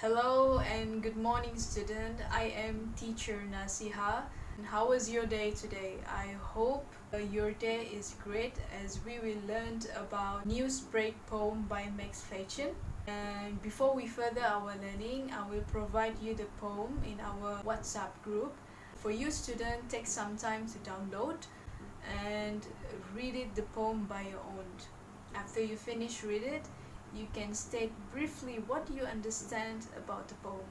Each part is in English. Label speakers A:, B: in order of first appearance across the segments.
A: Hello and good morning, student. I am teacher Nasiha. And how was your day today? I hope your day is great as we will learn about Newsbreak poem by Fatchen. And before we further our learning, I will provide you the poem in our WhatsApp group. For you student, take some time to download and read it the poem by your own. After you finish read it, you can state briefly what you understand about the poem.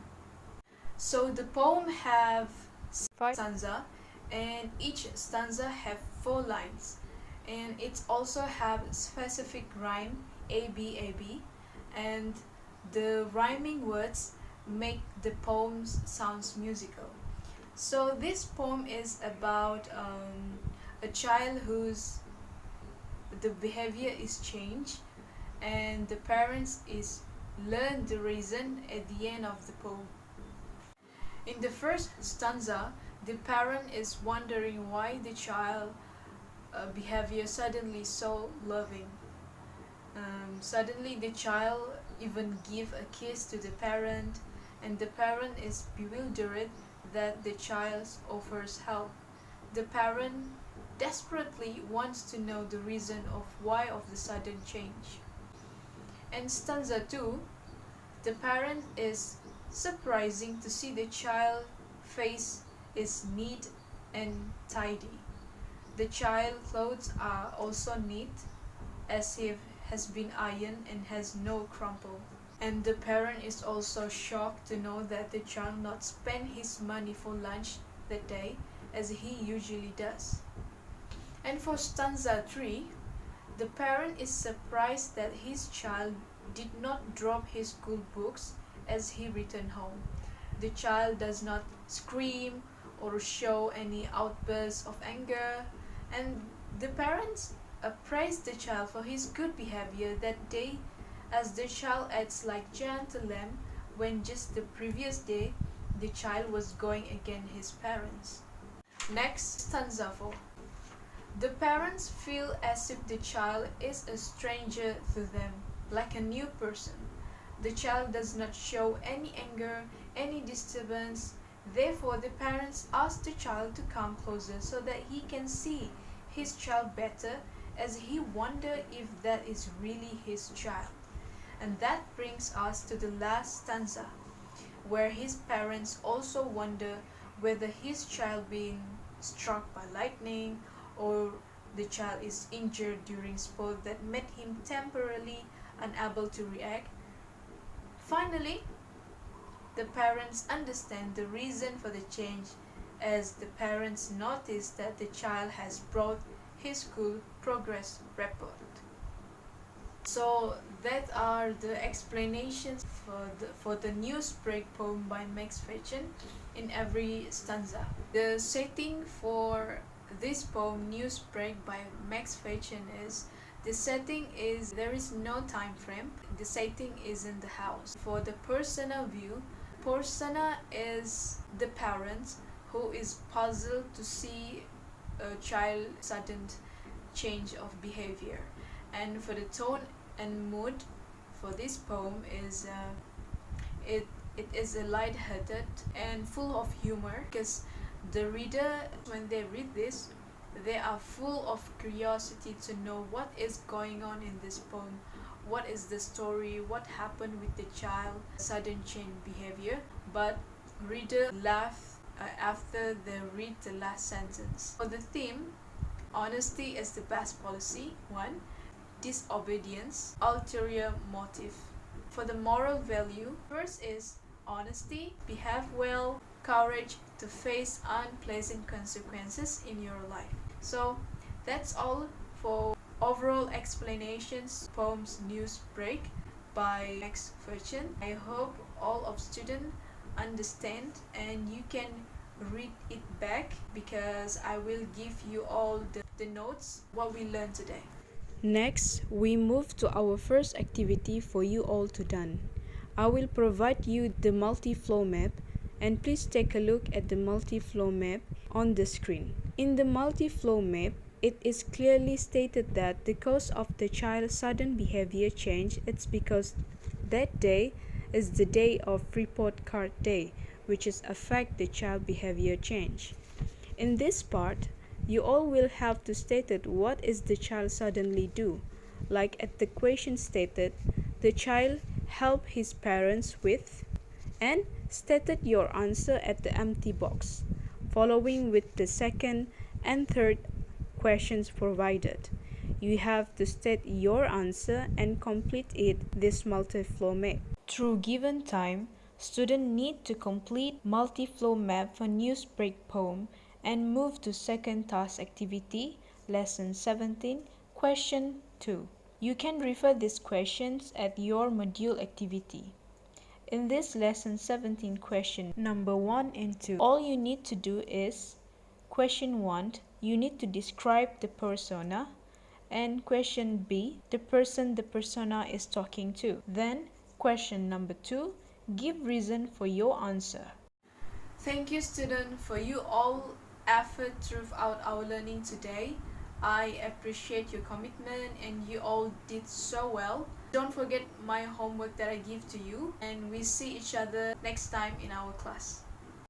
A: So the poem have 5 stanza and each stanza have 4 lines, and it also have specific rhyme A B, and the rhyming words make the poems sounds musical. So this poem is about a child whose the behavior is changed, and the parents is learn the reason at the end of the poem. In the first stanza, the parent is wondering why the child behavior suddenly so loving. Suddenly the child even give a kiss to the parent, and the parent is bewildered that the child offers help. The parent desperately wants to know the reason of why of the sudden change. And stanza 2, the parent is surprising to see the child face is neat and tidy. The child clothes are also neat, as if has been ironed and has no crumple. And the parent is also shocked to know that the child not spend his money for lunch that day as he usually does. And for stanza 3, the parent is surprised that his child did not drop his school books as he returned home. The child does not scream or show any outbursts of anger, and the parents praise the child for his good behavior that day, as the child acts like gentle lamb when just the previous day the child was going against his parents. Next, stanza 4. The parents feel as if the child is a stranger to them, like a new person. The child does not show any anger, any disturbance. Therefore, the parents ask the child to come closer so that he can see his child better, as he wonder if that is really his child. And that brings us to the last stanza, where his parents also wonder whether his child being struck by lightning, or the child is injured during sport that made him temporarily unable to react. Finally, the parents understand the reason for the change, as the parents notice that the child has brought his school progress report. So that are the explanations for the Newsbreak poem by Fatchen in every stanza. The setting for this poem Newsbreak by Fatchen is, the setting is there is no time frame. The setting is in the house. For the personal view, persona is the parent who is puzzled to see a child sudden change of behavior. And for the tone and mood for this poem is it is a light-hearted and full of humor, because the reader, when they read this, they are full of curiosity to know what is going on in this poem, what is the story, what happened with the child sudden change behavior. But reader laugh after they read the last sentence. For the theme, honesty is the best policy 1, disobedience, ulterior motive. For the moral value, first is honesty, behave well, courage to face unpleasant consequences in your life. So that's all for overall explanations poems Newsbreak by Fatchen. I hope all of students understand and you can read it back, because I will give you all the notes what we learned today.
B: Next, we move to our first activity for you all to done. I will provide you the multi-flow map, and please take a look at the multi-flow map on the screen. In the multi-flow map, it is clearly stated that the cause of the child's sudden behavior change is because that day is the day of report card day, which is affect the child behavior change. In this part, you all will have to state it what is the child suddenly do. Like at the question stated, the child help his parents with, and stated your answer at the empty box, following with the second and third questions provided. You have to state your answer and complete it this multi-flow map. Through given time, students need to complete multi-flow map for news break poem and move to second task activity, lesson 17, question 2. You can refer these questions at your module activity. In this lesson 17 question number 1 and 2, all you need to do is question 1, you need to describe the persona, and question B, the person the persona is talking to. Then question number 2, give reason for your answer.
A: Thank you, student, for you all effort throughout our learning today. I appreciate your commitment and you all did so well. Don't forget my homework that I give to you, and we see each other next time in our class.